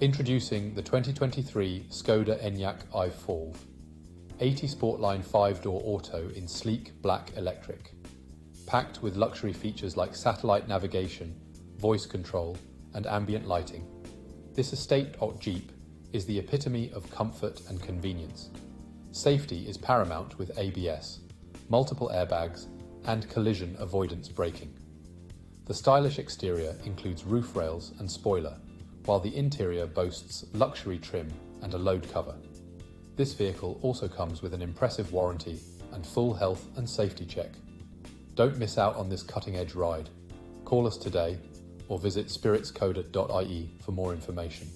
Introducing the 2023 Skoda Enyaq IV, 80 Sportline 5-door auto in sleek black electric. Packed with luxury features like satellite navigation, voice control, and ambient lighting, this estatejeep is the epitome of comfort and convenience. Safety is paramount with ABS, multiple airbags, and collision avoidance braking. The stylish exterior includes roof rails and spoiler, while the interior boasts luxury trim and a load cover. This vehicle also comes with an impressive warranty and full health and safety check. Don't miss out on this cutting-edge ride. Call us today or visit spiritskoda.ie for more information.